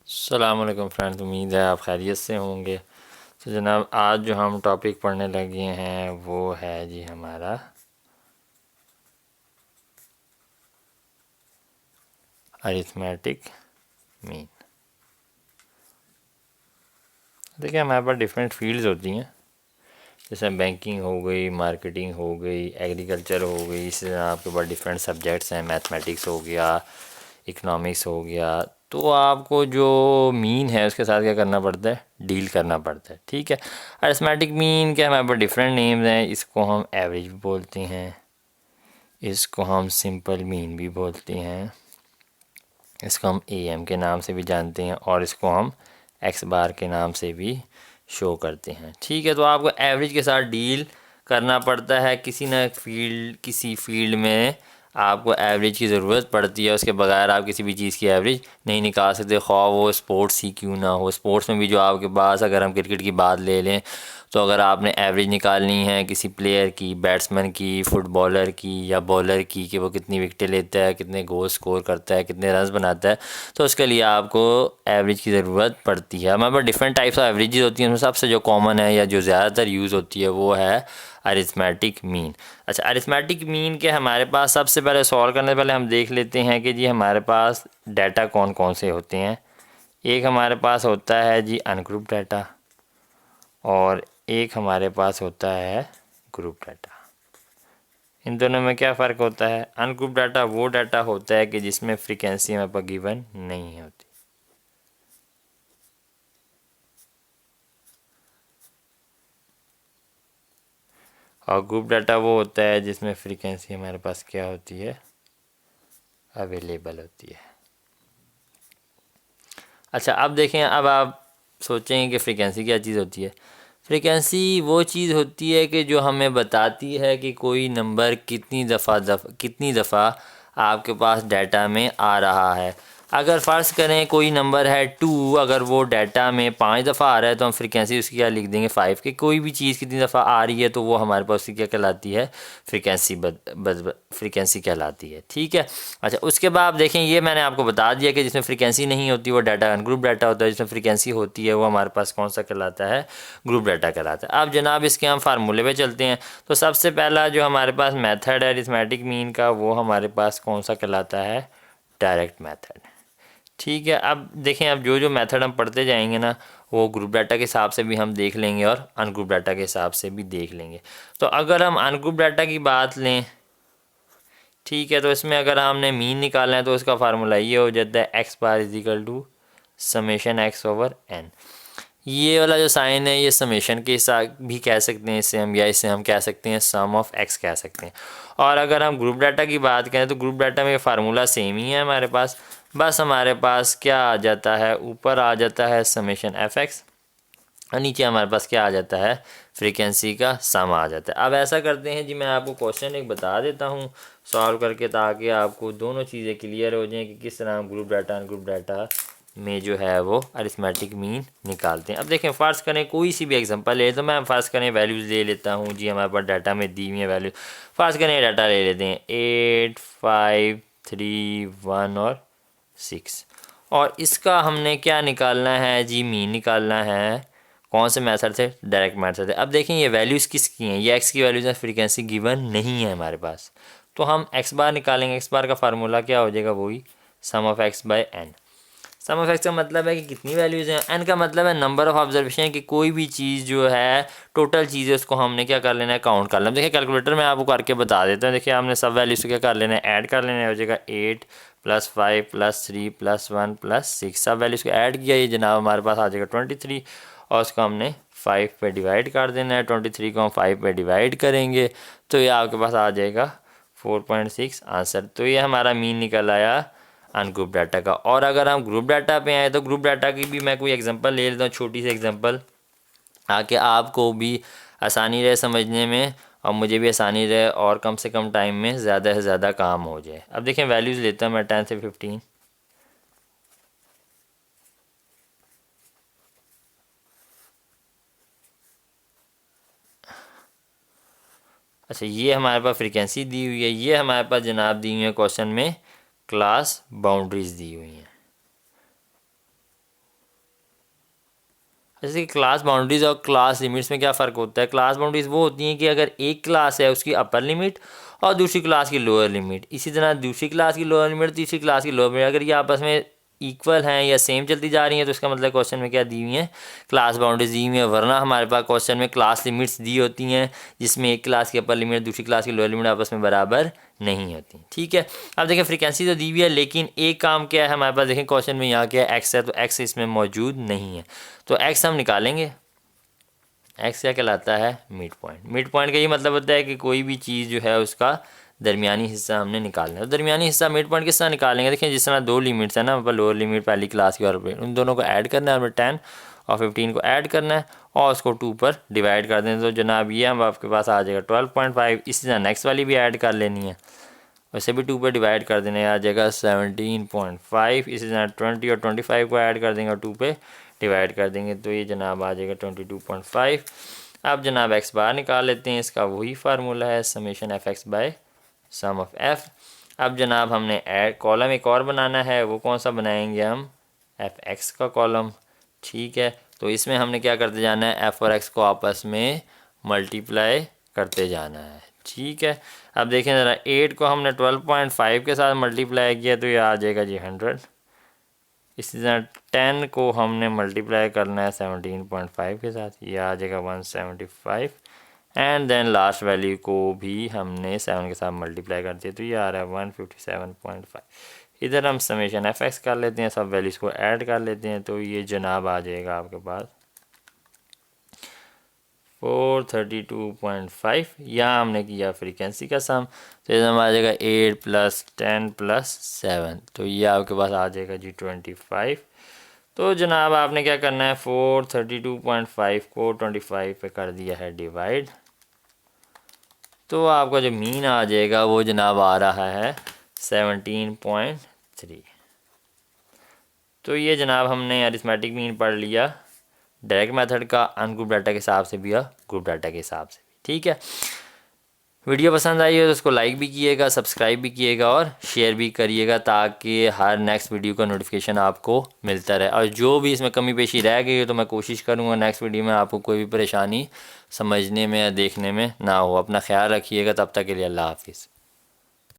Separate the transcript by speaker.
Speaker 1: अस्सलाम वालेकुम फ्रेंड्स, उम्मीद है आप खैरियत से होंगे। तो जनाब, आज जो हम टॉपिक पढ़ने लगे हैं वो है जी हमारा अरिथमेटिक मीन। देखिए, हमारे पास डिफरेंट फील्ड्स होती हैं, जैसे बैंकिंग हो गई, मार्केटिंग हो गई, एग्रीकल्चर हो गई। इससे आपके पास डिफरेंट सब्जेक्ट्स हैं, मैथमेटिक्स हो गया, इकोनॉमिक्स हो गया। तो आपको जो मीन है उसके साथ क्या करना पड़ता है, डील करना पड़ता है। ठीक है। अरिथमेटिक मीन के हमारे पास डिफरेंट नेम्स हैं। इसको हम एवरेज भी बोलते हैं, इसको हम सिंपल मीन भी बोलते हैं, इसको हम एम के नाम से भी जानते हैं, और इसको हम एक्स बार के नाम से भी शो करते हैं। ठीक है। तो आपको एवरेज के साथ डील करना पड़ता है। किसी फील्ड में आपको एवरेज की ज़रूरत पड़ती है, उसके बगैर आप किसी भी चीज़ की एवरेज नहीं निकाल सकते, ख्वाह वो स्पोर्ट्स ही क्यों ना हो। स्पोर्ट्स में भी जो आपके पास, अगर हम क्रिकेट की बात ले लें, तो अगर आपने एवरेज निकालनी है किसी प्लेयर की, बैट्समैन की, फुटबॉलर की या बॉलर की, कि वो कितनी विकेटें लेता है, कितने गोल स्कोर करता है, कितने रन्स बनाता है, तो उसके लिए आपको एवरेज की ज़रूरत पड़ती है। हमारे पास डिफरेंट टाइप्स ऑफ एवरेजेस होती हैं, उनमें सबसे जो कॉमन है या जो ज़्यादातर यूज़ होती है वो है अरिथमेटिक मीन। अच्छा, अरिथमेटिक मीन के हमारे पास सबसे पहले सॉल्व करने से पहले हम देख लेते हैं कि जी हमारे पास डाटा कौन कौन से होते हैं। एक हमारे पास होता है जी अनग्रुप डाटा, और एक हमारे पास होता है ग्रुप डाटा। इन दोनों में क्या फ़र्क होता है? अनग्रुप डाटा वो डाटा होता है कि जिसमें फ्रीक्वेंसी हमारे पास गिवन नहीं होती, और ग्रुप डाटा वो होता है जिसमें फ्रीक्वेंसी हमारे पास क्या होती है, अवेलेबल होती है। अच्छा, अब देखें, अब आप सोचेंगे कि फ्रीक्वेंसी क्या चीज़ होती है। फ्रीक्वेंसी वो चीज़ होती है कि जो हमें बताती है कि कोई नंबर कितनी दफ़ा आपके पास डाटा में आ रहा है। अगर फ़र्ज़ करें कोई नंबर है 2, अगर वो डाटा में 5 दफ़ा आ रहा है तो हम फ्रीक्वेंसी उसकी क्या लिख देंगे, 5। कि कोई भी चीज़ कितनी दफ़ा आ रही है तो वो हमारे पास उसकी क्या कहलाती है, फ्रीक्वेंसी कहलाती है। ठीक है। अच्छा, उसके बाद आप देखें, ये मैंने आपको बता दिया कि जिसमें फ्रीक्वेंसी नहीं होती वो डाटा अनग्रुप डाटा होता है, जिसमें फ्रीक्वेंसी होती है वो हमारे पास कौन सा कहलाता है, ग्रुप डाटा कहलाता है। अब जनाब, इसके हम फार्मूले पे चलते हैं। तो सबसे पहला जो हमारे पास मेथड है अरिथमेटिक मीन का, वो हमारे पास कौन सा कहलाता है, डायरेक्ट मेथड। ठीक है। अब देखें, अब जो जो मेथड हम पढ़ते जाएंगे ना, वो ग्रुप डाटा के हिसाब से भी हम देख लेंगे और अनग्रुप डाटा के हिसाब से भी देख लेंगे। तो अगर हम अनग्रुप डाटा की बात लें, ठीक है, तो इसमें अगर हमने मीन निकालना है तो उसका फार्मूला ये हो जाता है, X bar is equal to summation X over N. ये वाला जो साइन है ये समेशन के हिसाब भी कह सकते हैं इसे हम, या इसे हम कह सकते हैं सम ऑफ एक्स कह सकते हैं। और अगर हम ग्रुप डाटा की बात करें तो ग्रुप डाटा में फार्मूला सेम ही है हमारे पास, बस हमारे पास क्या आ जाता है, ऊपर आ जाता है समेशन एफ एक्स, और नीचे हमारे पास क्या आ जाता है, फ्रीक्वेंसी का सम आ जाता है। अब ऐसा करते हैं जी, मैं आपको क्वेश्चन एक बता देता हूँ सॉल्व करके, ताकि आपको दोनों चीज़ें क्लियर हो जाएं कि किस तरह हम ग्रुप डाटा और ग्रुप डाटा में जो है वो अरिथमेटिक मीन निकालते हैं। अब देखें, फ़र्ज़ करें कोई सी भी एग्जांपल ले, तो मैं फ़र्ज़ करें वैल्यूज़ ले लेता हूँ जी, हमारे पास डाटा में दी हुई है वैल्यू। फ़र्ज़ करें डाटा ले लेते हैं 8, 5, 3, 1 और 6, और इसका हमने क्या निकालना है जी, मीन निकालना है। कौन से मेथड से, डायरेक्ट मेथड से। अब देखें, ये वैल्यूज़ किसकी हैं, ये एक्स की वैल्यूज़ हैं, फ्रीक्वेंसी गिवन नहीं है हमारे पास, तो हम एक्स बार निकालेंगे। एक्स बार का फार्मूला क्या हो जाएगा, वही sum of X by N. Sum of X का मतलब है कि कितनी वैल्यूज़ हैं, एन का मतलब है नंबर ऑफ ऑब्जर्वेशन, कि कोई भी चीज़ जो है, टोटल चीज़ है, उसको हमने क्या कर लेना है, काउंट कर लेना। देखिए, कैलकुलेटर में आपको करके बता देता हूँ। देखिए, हमने सब वैल्यूज़ को क्या कर लेना है, ऐड कर लेना है। हो जाएगा 8 + 5 + 3 + 1 + 6, सब वैल्यूज़ को ऐड किया, ये जनाब हमारे पास आ जाएगा 23, और उसको हमने 5 पे डिवाइड कर देना है। 23 को हम 5 पे डिवाइड करेंगे तो ये आपके पास आ जाएगा 4.6 आंसर। तो ये हमारा मीन निकल आया अनग्रुप डाटा का। और अगर हम ग्रुप डाटा पे आए तो ग्रुप डाटा की भी मैं कोई एग्जांपल ले लेता हूँ, छोटी सी एग्जांपल, ताकि आपको भी आसानी रहे समझने में और मुझे भी आसानी रहे, और कम से कम टाइम में ज़्यादा से ज़्यादा काम हो जाए। अब देखें, वैल्यूज़ लेता हूँ मैं 10 से 15। अच्छा, ये हमारे पास फ्रीक्वेंसी दी हुई है, ये हमारे पास जनाब दी हुई है क्वेश्चन में क्लास बाउंड्रीज दी हुई हैं। जैसे कि क्लास बाउंड्रीज और क्लास लिमिट्स में क्या फ़र्क होता है। क्लास बाउंड्रीज वो होती हैं कि अगर एक क्लास है उसकी अपर लिमिट और दूसरी क्लास की लोअर लिमिट, इसी तरह दूसरी क्लास की लोअर लिमिट तीसरी क्लास की लोअर लिमिट अगर ये आपस में इक्वल हैं या सेम चलती जा रही हैं तो इसका मतलब क्वेश्चन में क्या दी हुई है, क्लास बाउंड्रीज दी हुई है। वरना हमारे पास क्वेश्चन में क्लास लिमिट्स दी होती हैं जिसमें एक क्लास की अपर लिमिट दूसरी क्लास की लोअर लिमिट आपस में बराबर नहीं होती। ठीक है, अब देखें फ्रीक्वेंसी तो दी हुई है, लेकिन एक काम क्या है हमारे पास, देखें क्वेश्चन में यहाँ क्या है, एक्स है, तो एक्स इसमें मौजूद नहीं है, तो एक्स हम निकालेंगे। एक्स क्या कहलाता है, मिड पॉइंट। मिड पॉइंट का ये मतलब होता है कि कोई भी चीज़ जो है उसका दरमियानी हिस्सा हमने निकालना है। तो दरमियानी हिस्सा मिड पॉइंट किस तरह निकालेंगे, देखिए जिस तरह दो लिमिट्स है ना, मतलब लोअर लिमिट पहली क्लास की और उन दोनों को ऐड करना है, 10 और 15 को ऐड करना है और उसको 2 पर डिवाइड कर दें। तो जनाब ये हम आपके पास आ जाएगा 12.5। इसी तरह नेक्स्ट वाली भी ऐड कर लेनी है, वैसे भी 2 पर डिवाइड कर देने आ जाएगा 17.5। इसी तरह 20 और 25 को ऐड कर देंगे और 2 पे डिवाइड कर देंगे, तो ये जनाब आ जाएगा 22.5। अब जनाब एक्स बार निकाल लेते हैं, इसका वही फार्मूला है summation F X by sum of F. अब जनाब हमने ऐड कॉलम एक और बनाना है, वो कौन सा बनाएंगे हम, एफ एक्स का कॉलम। ठीक है, तो इसमें हमने क्या करते जाना है, एफ और एक्स को आपस में मल्टीप्लाई करते जाना है। ठीक है, अब देखें ज़रा 8 को हमने 12.5 के साथ मल्टीप्लाई किया तो ये आ जाएगा जी 100। इसी तरह 10 को हमने मल्टीप्लाई करना है 17.5 के साथ, ये आ जाएगा 175। एंड देन लास्ट वैल्यू को भी हमने 7 के साथ मल्टीप्लाई कर दिया तो ये आ रहा है 157.5। इधर हम समेशन एफ एक्स कर लेते हैं, सब वैल्यूज़ को ऐड कर लेते हैं, तो ये जनाब आ जाएगा आपके पास 432.5। यहाँ हमने किया फ्रीक्वेंसी का सम, तो ये आ जाएगा 8 + 10 + 7, तो ये आपके पास आ जाएगा जी 25। तो जनाब आपने क्या करना है, 432.5 को 25 पे कर दिया है डिवाइड, तो आपका जो मीन आ जाएगा वो जनाब आ रहा है 17.3। तो ये जनाब हमने अरिथमेटिक मीन पढ़ लिया डायरेक्ट मेथड का, अनग्रुप डाटा के हिसाब से भी और ग्रुप डाटा के हिसाब से भी। ठीक है, वीडियो पसंद आई हो तो उसको लाइक भी कीजिएगा, सब्सक्राइब भी कीजिएगा और शेयर भी करिएगा, ताकि हर नेक्स्ट वीडियो का नोटिफिकेशन आपको मिलता रहे। और जो भी इसमें कमी पेशी रह गई हो तो मैं कोशिश करूँगा नेक्स्ट वीडियो में आपको कोई भी परेशानी समझने में या देखने में ना हो। अपना ख्याल रखिएगा, तब तक के लिए अल्लाह हाफिज़।